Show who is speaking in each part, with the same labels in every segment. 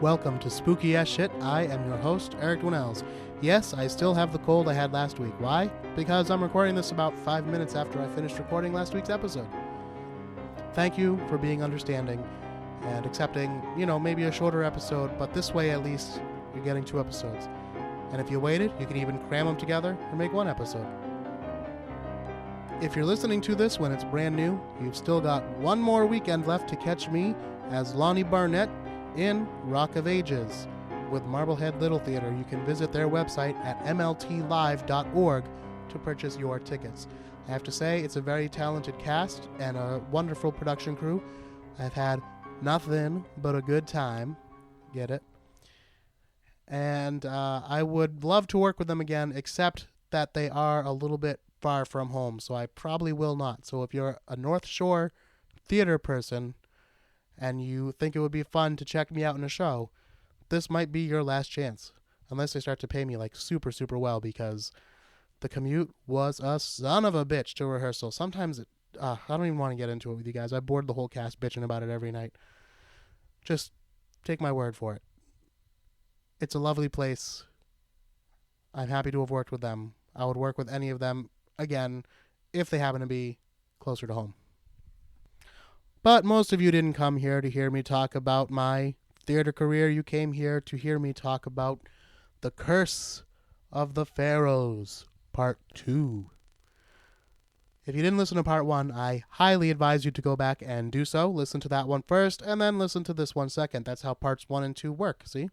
Speaker 1: Welcome to Spooky Ass Shit. I am your host, Eric Dwinnells. Yes, I still have the cold I had last week. Why? Because I'm recording this about 5 minutes after I finished recording last week's episode. Thank you for being understanding and accepting, maybe a shorter episode, but this way at least you're getting 2 episodes. And if you waited, you can even cram them together and make 1 episode. If you're listening to this when it's brand new, you've still got 1 more weekend left to catch me as Lonnie Barnett in Rock of Ages with Marblehead Little Theater. You can visit their website at mltlive.org to purchase your tickets. I have to say, it's a very talented cast and a wonderful production crew. I've had nothing but a good time. Get it? And I would love to work with them again, except that they are a little bit far from home, so I probably will not. So if you're a North Shore theater person and you think it would be fun to check me out in a show, this might be your last chance. Unless they start to pay me like super, super well, because the commute was a son of a bitch to rehearsal. Sometimes I don't even want to get into it with you guys. I bored the whole cast bitching about it every night. Just take my word for it. It's a lovely place. I'm happy to have worked with them. I would work with any of them again if they happen to be closer to home. But most of you didn't come here to hear me talk about my theater career. You came here to hear me talk about The Curse of the Pharaohs, Part 2. If you didn't listen to Part 1, I highly advise you to go back and do so. Listen to that one first, and then listen to this one second. That's how Parts 1 and 2 work, see?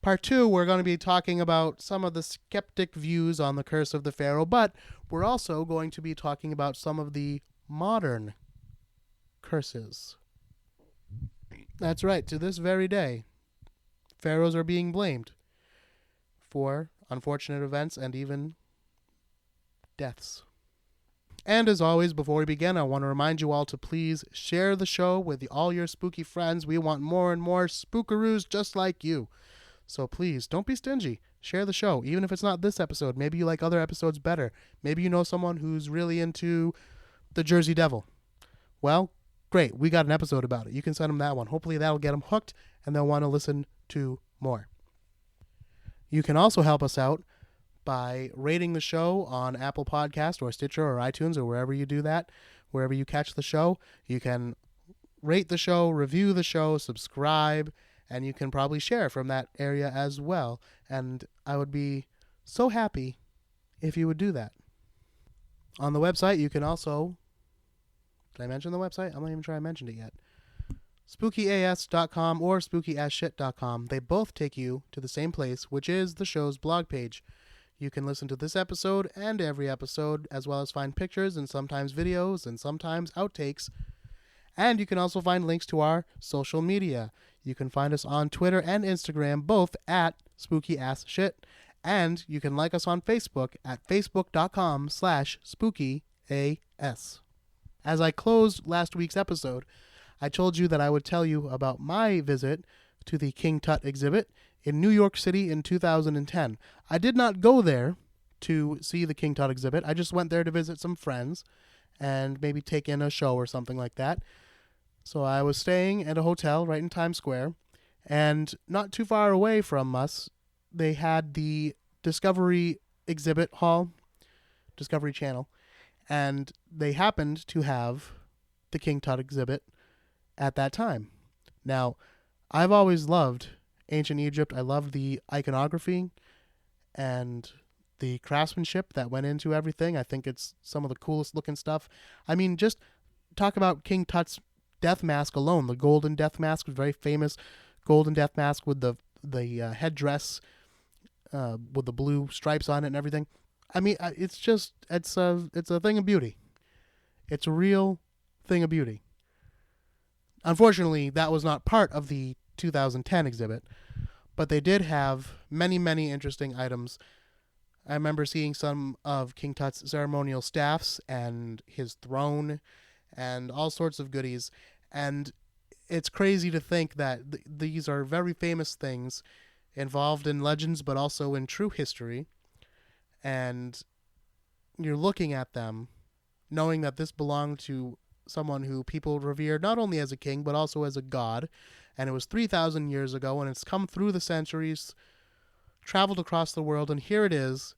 Speaker 1: Part 2, we're going to be talking about some of the skeptic views on the Curse of the Pharaoh, but we're also going to be talking about some of the modern curses. That's right, to this very day, pharaohs are being blamed for unfortunate events and even deaths. And as always, before we begin, I want to remind you all to please share the show with all your spooky friends. We want more and more spookaroos just like you. So please, don't be stingy. Share the show, even if it's not this episode. Maybe you like other episodes better. Maybe you know someone who's really into the Jersey Devil. Well, great. We got an episode about it. You can send them that one. Hopefully that'll get them hooked, and they'll want to listen to more. You can also help us out by rating the show on Apple Podcast or Stitcher or iTunes or wherever you do that, wherever you catch the show. You can rate the show, review the show, subscribe, and you can probably share from that area as well. And I would be so happy if you would do that. On the website, you can also... Did I mention the website? I'm not even sure I mentioned it yet. SpookyAS.com or SpookyAsShit.com. They both take you to the same place, which is the show's blog page. You can listen to this episode and every episode, as well as find pictures and sometimes videos and sometimes outtakes. And you can also find links to our social media. You can find us on Twitter and Instagram, both at SpookyAssShit. And you can like us on Facebook at facebook.com/SpookyAS. As I closed last week's episode, I told you that I would tell you about my visit to the King Tut exhibit in New York City in 2010. I did not go there to see the King Tut exhibit. I just went there to visit some friends and maybe take in a show or something like that. So I was staying at a hotel right in Times Square, and not too far away from us, they had the Discovery exhibit hall, Discovery Channel, and they happened to have the King Tut exhibit at that time. Now, I've always loved ancient Egypt. I love the iconography and the craftsmanship that went into everything. I think it's some of the coolest looking stuff. I mean, just talk about King Tut's death mask alone. The golden death mask was very famous. Golden death mask with the headdress with the blue stripes on it and everything. I mean, it's a thing of beauty. It's a real thing of beauty. Unfortunately, that was not part of the 2010 exhibit, but they did have many, many interesting items. I remember seeing some of King Tut's ceremonial staffs and his throne and all sorts of goodies. And it's crazy to think that these are very famous things involved in legends, but also in true history. And you're looking at them knowing that this belonged to someone who people revered not only as a king, but also as a god. And it was 3,000 years ago, and it's come through the centuries, traveled across the world, and here it is,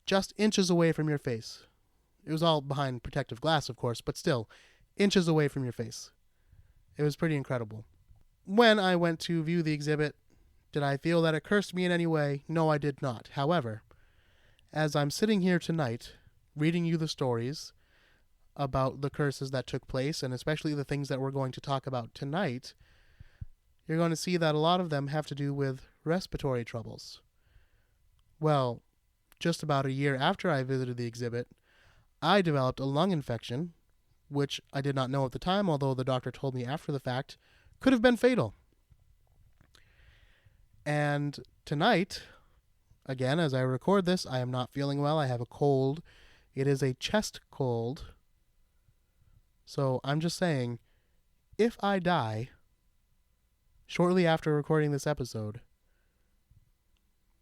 Speaker 1: just inches away from your face. It was all behind protective glass, of course, but still, inches away from your face. It was pretty incredible. When I went to view the exhibit, did I feel that it cursed me in any way? No, I did not. However, as I'm sitting here tonight, reading you the stories about the curses that took place, and especially the things that we're going to talk about tonight, you're going to see that a lot of them have to do with respiratory troubles. Well, just about a year after I visited the exhibit, I developed a lung infection, which I did not know at the time, although the doctor told me after the fact, could have been fatal. And tonight, again, as I record this, I am not feeling well. I have a cold. It is a chest cold. So I'm just saying, if I die shortly after recording this episode,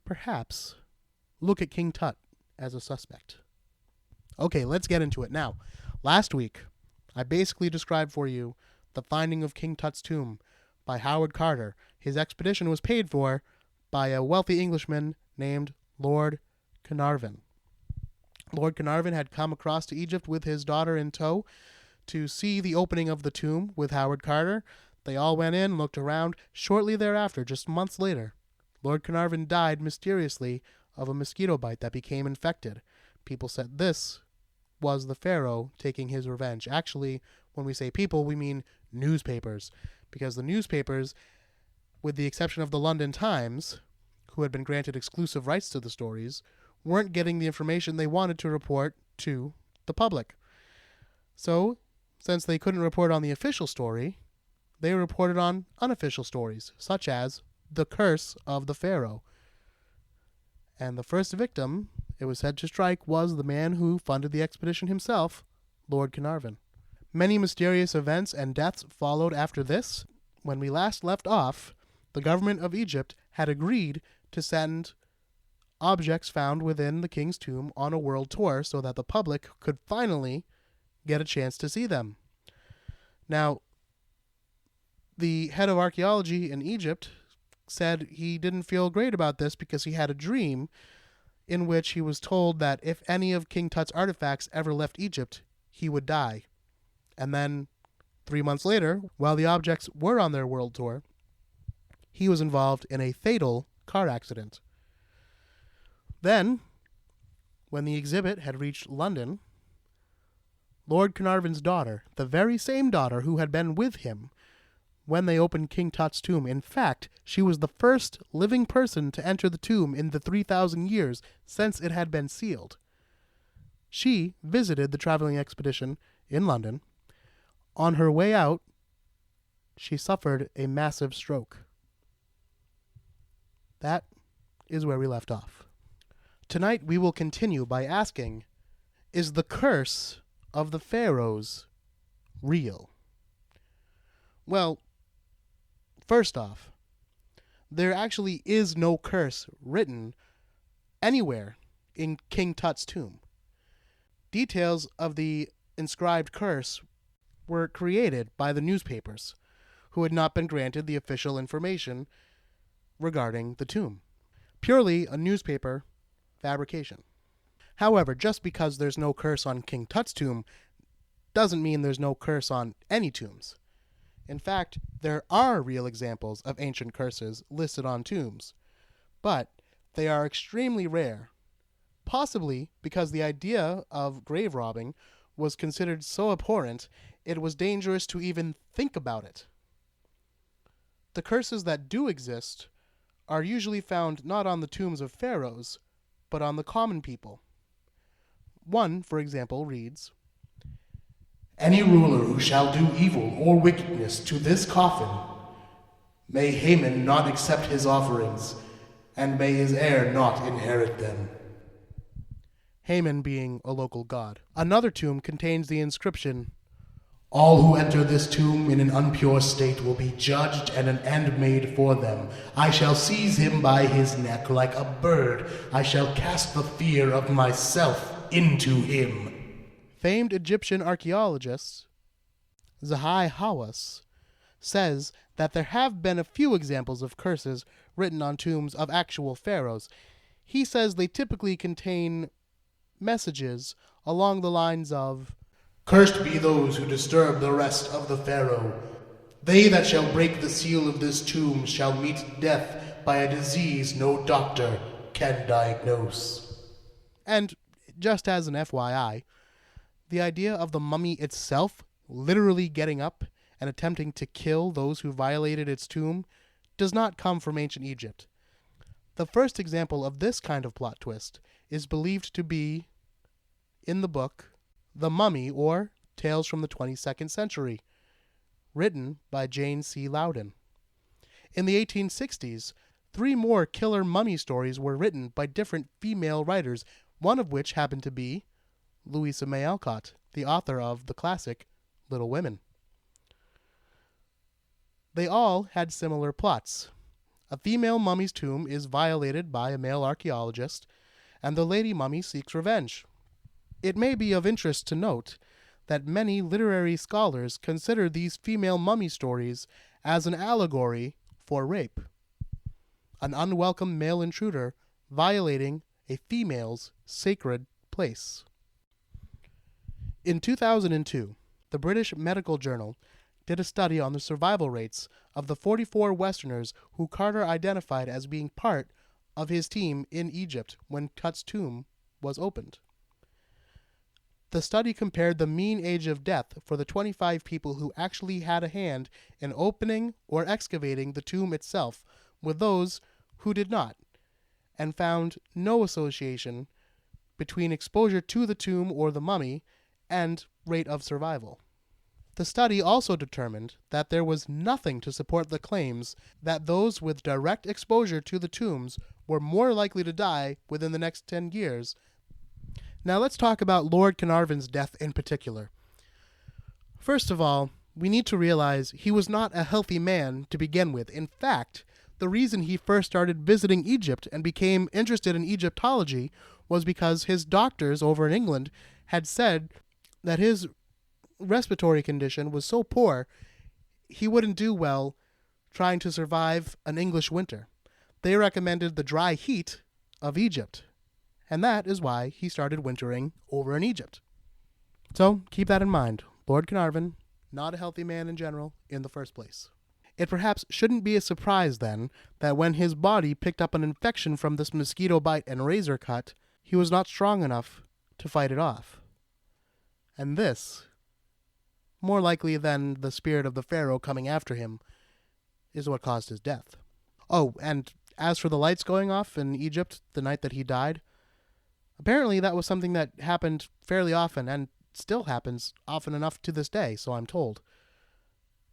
Speaker 1: perhaps look at King Tut as a suspect. Okay, let's get into it. Now, last week, I basically described for you the finding of King Tut's tomb by Howard Carter. His expedition was paid for by a wealthy Englishman named Lord Carnarvon. Lord Carnarvon had come across to Egypt with his daughter in tow to see the opening of the tomb with Howard Carter. They all went in, looked around. Shortly thereafter, just months later, Lord Carnarvon died mysteriously of a mosquito bite that became infected. People said this was the pharaoh taking his revenge. Actually, when we say people, we mean newspapers, because the newspapers, with the exception of the London Times, who had been granted exclusive rights to the stories, weren't getting the information they wanted to report to the public. So, since they couldn't report on the official story, they reported on unofficial stories, such as the curse of the pharaoh. And the first victim, it was said to strike, was the man who funded the expedition himself, Lord Carnarvon. Many mysterious events and deaths followed after this. When we last left off, the government of Egypt had agreed to send objects found within the king's tomb on a world tour so that the public could finally get a chance to see them. Now, the head of archaeology in Egypt said he didn't feel great about this because he had a dream in which he was told that if any of King Tut's artifacts ever left Egypt, he would die. And then 3 months later, while the objects were on their world tour, he was involved in a fatal car accident. Then, when the exhibit had reached London, Lord Carnarvon's daughter, the very same daughter who had been with him when they opened King Tut's tomb, in fact, she was the first living person to enter the tomb in the 3,000 years since it had been sealed. She visited the traveling expedition in London. On her way out, she suffered a massive stroke. That is where we left off. Tonight we will continue by asking, is the curse of the pharaohs real? Well, first off, there actually is no curse written anywhere in King Tut's tomb. Details of the inscribed curse were created by the newspapers, who had not been granted the official information regarding the tomb. Purely a newspaper fabrication. However, just because there's no curse on King Tut's tomb doesn't mean there's no curse on any tombs. In fact, there are real examples of ancient curses listed on tombs, but they are extremely rare, possibly because the idea of grave robbing was considered so abhorrent it was dangerous to even think about it. The curses that do exist are usually found not on the tombs of pharaohs, but on the common people. One, for example, reads, "Any ruler who shall do evil or wickedness to this coffin, may Haman not accept his offerings, and may his heir not inherit them." Haman being a local god. Another tomb contains the inscription, "All who enter this tomb in an impure state will be judged and an end made for them. I shall seize him by his neck like a bird. I shall cast the fear of myself into him." Famed Egyptian archaeologist Zahi Hawass says that there have been a few examples of curses written on tombs of actual pharaohs. He says they typically contain messages along the lines of, "Cursed be those who disturb the rest of the pharaoh. They that shall break the seal of this tomb shall meet death by a disease no doctor can diagnose." And just as an FYI, the idea of the mummy itself literally getting up and attempting to kill those who violated its tomb does not come from ancient Egypt. The first example of this kind of plot twist is believed to be in the book The Mummy, or Tales from the 22nd Century, written by Jane C. Loudon. In the 1860s, 3 more killer mummy stories were written by different female writers, one of which happened to be Louisa May Alcott, the author of the classic Little Women. They all had similar plots. A female mummy's tomb is violated by a male archaeologist, and the lady mummy seeks revenge. It may be of interest to note that many literary scholars consider these female mummy stories as an allegory for rape, an unwelcome male intruder violating a female's sacred place. In 2002, the British Medical Journal did a study on the survival rates of the 44 Westerners who Carter identified as being part of his team in Egypt when Tut's tomb was opened. The study compared the mean age of death for the 25 people who actually had a hand in opening or excavating the tomb itself with those who did not, and found no association between exposure to the tomb or the mummy and rate of survival. The study also determined that there was nothing to support the claims that those with direct exposure to the tombs were more likely to die within the next 10 years. Now let's talk about Lord Carnarvon's death in particular. First of all, we need to realize he was not a healthy man to begin with. In fact, the reason he first started visiting Egypt and became interested in Egyptology was because his doctors over in England had said that his respiratory condition was so poor he wouldn't do well trying to survive an English winter. They recommended the dry heat of Egypt, and that is why he started wintering over in Egypt. So keep that in mind. Lord Carnarvon, not a healthy man in general in the first place. It perhaps shouldn't be a surprise then that when his body picked up an infection from this mosquito bite and razor cut, he was not strong enough to fight it off. And this, more likely than the spirit of the pharaoh coming after him, is what caused his death. Oh, and as for the lights going off in Egypt the night that he died, apparently that was something that happened fairly often and still happens often enough to this day, so I'm told.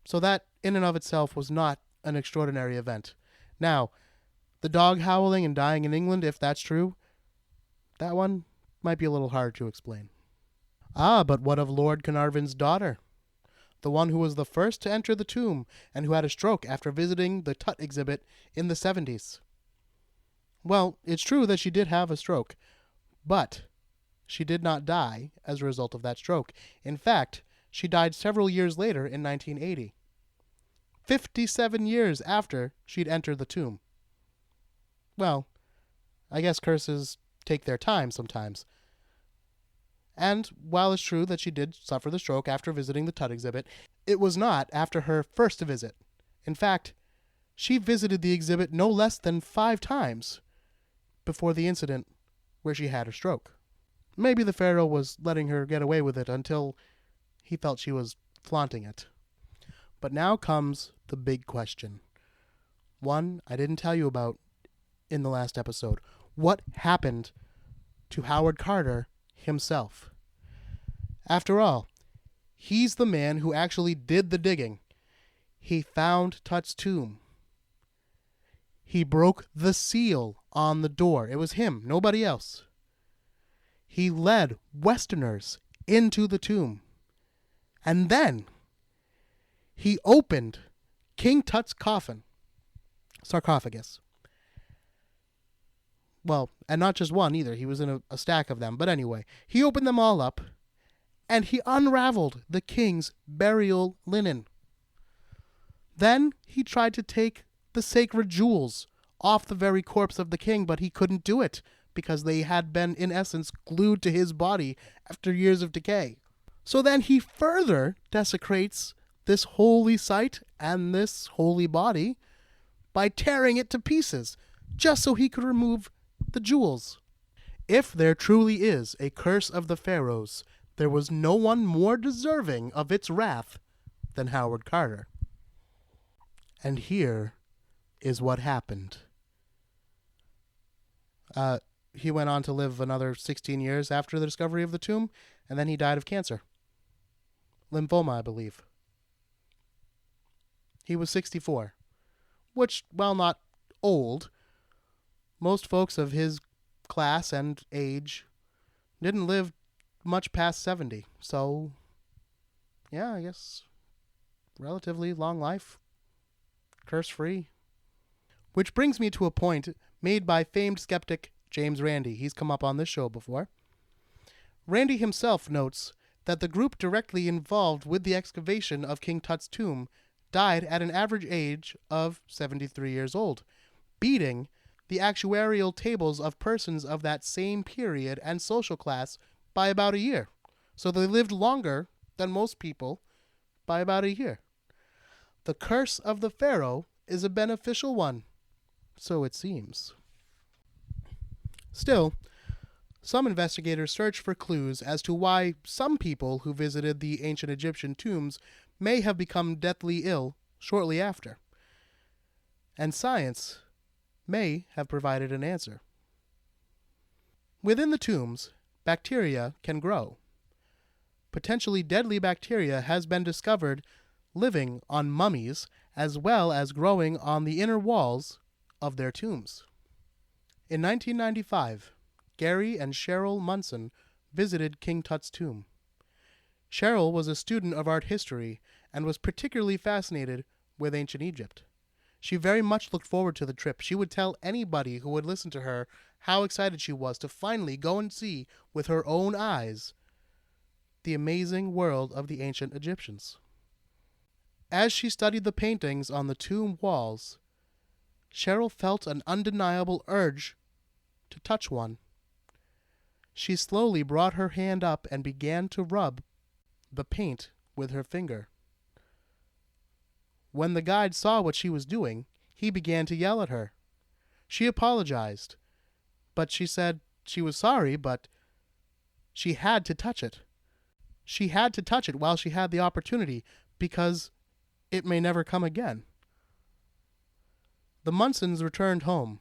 Speaker 1: So that, in and of itself, was not an extraordinary event. Now, the dog howling and dying in England, if that's true, that one might be a little hard to explain. Ah, but what of Lord Carnarvon's daughter? The one who was the first to enter the tomb and who had a stroke after visiting the Tut exhibit in the 70s. Well, it's true that she did have a stroke, but she did not die as a result of that stroke. In fact, she died several years later in 1980. 57 years after she'd entered the tomb. Well, I guess curses take their time sometimes. And while it's true that she did suffer the stroke after visiting the Tut exhibit, it was not after her first visit. In fact, she visited the exhibit no less than 5 times before the incident where she had her stroke. Maybe the pharaoh was letting her get away with it until he felt she was flaunting it. But now comes the big question. One I didn't tell you about in the last episode. What happened to Howard Carter himself? After all, he's the man who actually did the digging. He found Tut's tomb. He broke the seal on the door. It was him, nobody else. He led Westerners into the tomb. And then he opened King Tut's sarcophagus. Well, and not just one either. He was in a stack of them. But anyway, he opened them all up, and he unraveled the king's burial linen. Then he tried to take the sacred jewels off the very corpse of the king, but he couldn't do it because they had been, in essence, glued to his body after years of decay. So then he further desecrates this holy site and this holy body by tearing it to pieces, just so he could remove the jewels. If there truly is a curse of the Pharaohs, there was no one more deserving of its wrath than Howard Carter. And here is what happened. He went on to live another 16 years after the discovery of the tomb, and then he died of cancer. Lymphoma, I believe. He was 64, which, while not old, most folks of his class and age didn't live much past 70. So, yeah, I guess relatively long life, curse-free. Which brings me to a point made by famed skeptic Jams Randi. He's come up on this show before. Randi himself notes that the group directly involved with the excavation of King Tut's tomb died at an average age of 73 years old, beating the actuarial tables of persons of that same period and social class by about a year. So they lived longer than most people by about a year. The curse of the pharaoh is a beneficial one, so it seems. Still, some investigators search for clues as to why some people who visited the ancient Egyptian tombs may have become deathly ill shortly after. And science may have provided an answer. Within the tombs, bacteria can grow. Potentially deadly bacteria has been discovered living on mummies as well as growing on the inner walls of their tombs. In 1995, Gary and Cheryl Munson visited King Tut's tomb. Cheryl was a student of art history and was particularly fascinated with ancient Egypt. She very much looked forward to the trip. She would tell anybody who would listen to her how excited she was to finally go and see with her own eyes the amazing world of the ancient Egyptians. As she studied the paintings on the tomb walls, Cheryl felt an undeniable urge to touch one. She slowly brought her hand up and began to rub the paint with her finger. When the guide saw what she was doing, he began to yell at her. She apologized, but she said she was sorry, but she had to touch it. She had to touch it while she had the opportunity, because it may never come again. The Munsons returned home,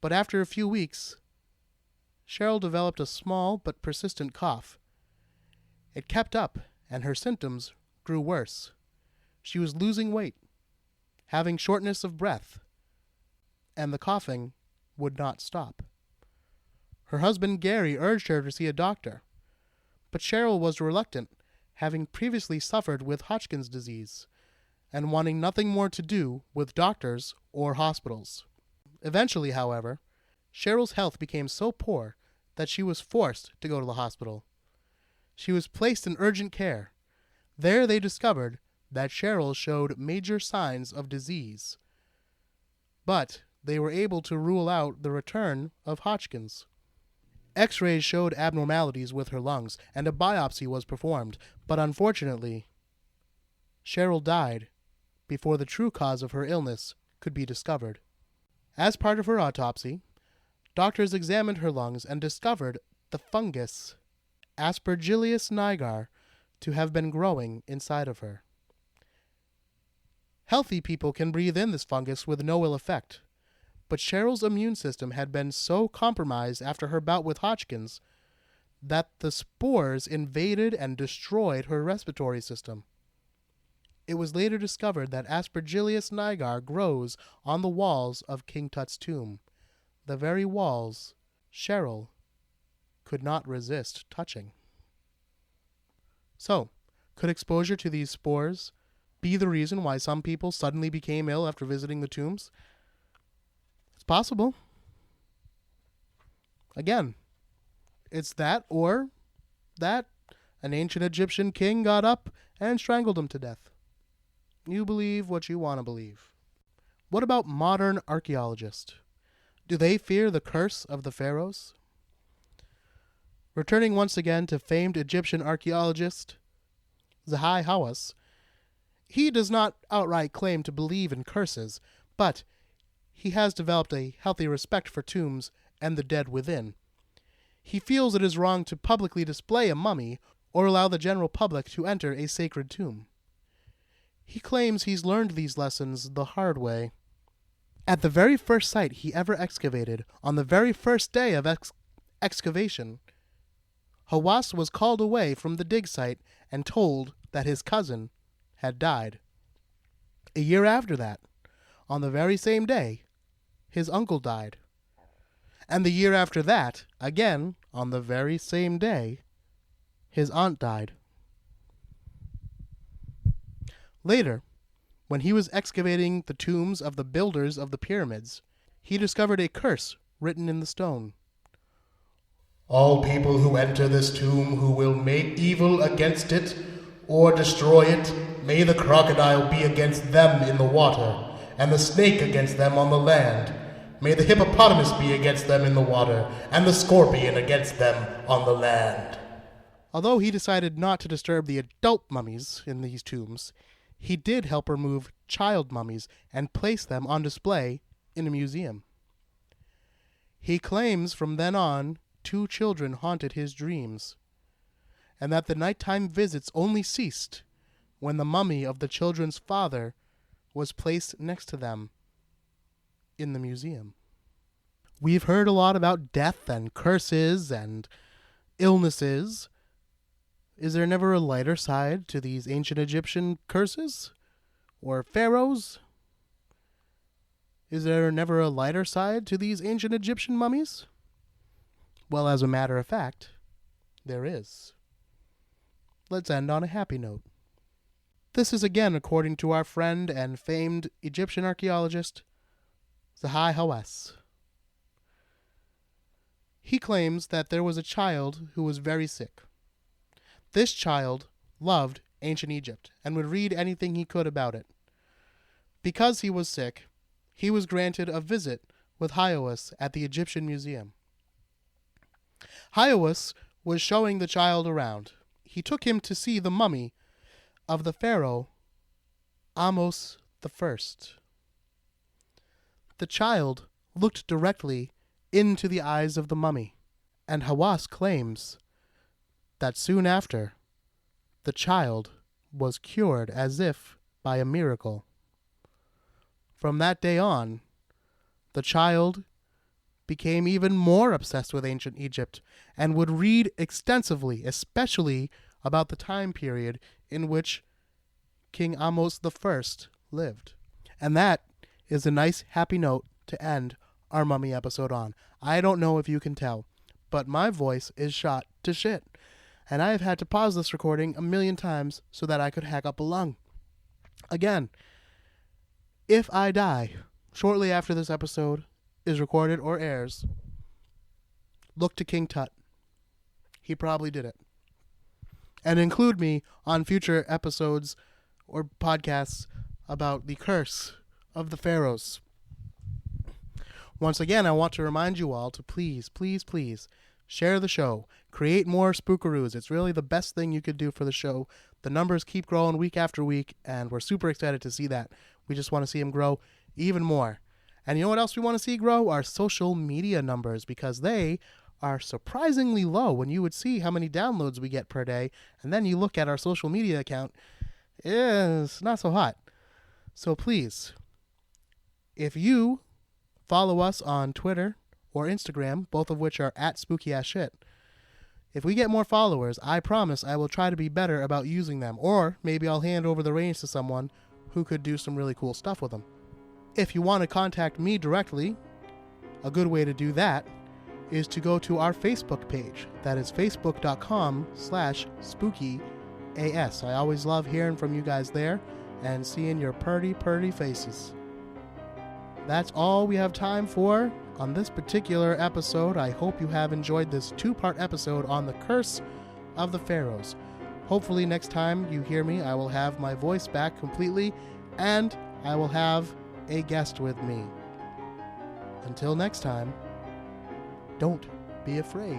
Speaker 1: but after a few weeks, Cheryl developed a small but persistent cough. It kept up, and her symptoms grew worse. She was losing weight, having shortness of breath, and the coughing would not stop. Her husband Gary urged her to see a doctor, but Cheryl was reluctant, having previously suffered with Hodgkin's disease, and wanting nothing more to do with doctors or hospitals. Eventually, however, Cheryl's health became so poor that she was forced to go to the hospital. She was placed in urgent care. There they discovered that Cheryl showed major signs of disease, but they were able to rule out the return of Hodgkin's. X-rays showed abnormalities with her lungs, and a biopsy was performed, but unfortunately, Cheryl died before the true cause of her illness could be discovered. As part of her autopsy, doctors examined her lungs and discovered the fungus Aspergillus niger to have been growing inside of her. Healthy people can breathe in this fungus with no ill effect, but Cheryl's immune system had been so compromised after her bout with Hodgkin's that the spores invaded and destroyed her respiratory system. It was later discovered that Aspergillus niger grows on the walls of King Tut's tomb, the very walls Cheryl could not resist touching. So, could exposure to these spores be the reason why some people suddenly became ill after visiting the tombs? It's possible. Again, it's that or that an ancient Egyptian king got up and strangled him to death. You believe what you want to believe. What about modern archaeologists? Do they fear the curse of the pharaohs? Returning once again to famed Egyptian archaeologist Zahi Hawass, he does not outright claim to believe in curses, but he has developed a healthy respect for tombs and the dead within. He feels it is wrong to publicly display a mummy or allow the general public to enter a sacred tomb. He claims he's learned these lessons the hard way. At the very first site he ever excavated, on the very first day of excavation, Hawass was called away from the dig site and told that his cousin had died. A year after that, on the very same day, his uncle died. And the year after that, again, on the very same day, his aunt died. Later, when he was excavating the tombs of the builders of the pyramids, he discovered a curse written in the stone.
Speaker 2: All people who enter this tomb who will make evil against it or destroy it, may the crocodile be against them in the water, and the snake against them on the land. May the hippopotamus be against them in the water, and the scorpion against them on the land.
Speaker 1: Although he decided not to disturb the adult mummies in these tombs, he did help remove child mummies and place them on display in a museum. He claims from then on 2 children haunted his dreams, and that the nighttime visits only ceased when the mummy of the children's father was placed next to them in the museum. We've heard a lot about death and curses and illnesses. Is there never a lighter side to these ancient Egyptian curses? Or pharaohs? Is there never a lighter side to these ancient Egyptian mummies? Well, as a matter of fact, there is. Let's end on a happy note. This is again according to our friend and famed Egyptian archaeologist, Zahi Hawass. He claims that there was a child who was very sick. This child loved ancient Egypt and would read anything he could about it. Because he was sick, he was granted a visit with Hawass at the Egyptian Museum. Hawass was showing the child around. He took him to see the mummy of the pharaoh Ahmose I. The child looked directly into the eyes of the mummy, and Hawass claims that soon after, the child was cured as if by a miracle. From that day on, the child became even more obsessed with ancient Egypt and would read extensively, especially about the time period in which King Ahmose I lived. And that is a nice, happy note to end our mummy episode on. I don't know if you can tell, but my voice is shot to shit. And I have had to pause this recording 1,000,000 times so that I could hack up a lung. Again, if I die shortly after this episode is recorded or airs, look to King Tut. He probably did it. And include me on future episodes or podcasts about the curse of the pharaohs. Once again, I want to remind you all to please, please, please share the show. Create more spookaroos. It's really the best thing you could do for the show. The numbers keep growing week after week, and we're super excited to see that. We just want to see them grow even more. And you know what else we want to see grow? Our social media numbers, because they are surprisingly low when you would see how many downloads we get per day, and then you look at our social media account, it's not so hot. So please, if you follow us on Twitter or Instagram, both of which are at SpookyAssShit, if we get more followers, I promise I will try to be better about using them, or maybe I'll hand over the reins to someone who could do some really cool stuff with them. If you want to contact me directly, a good way to do that is to go to our Facebook page. That is facebook.com/spookyas. I always love hearing from you guys there and seeing your purty faces. That's all we have time for on this particular episode. I hope you have enjoyed this 2-part episode on the curse of the pharaohs. Hopefully next time you hear me, I will have my voice back completely, and I will have a guest with me. Until next time, don't be afraid.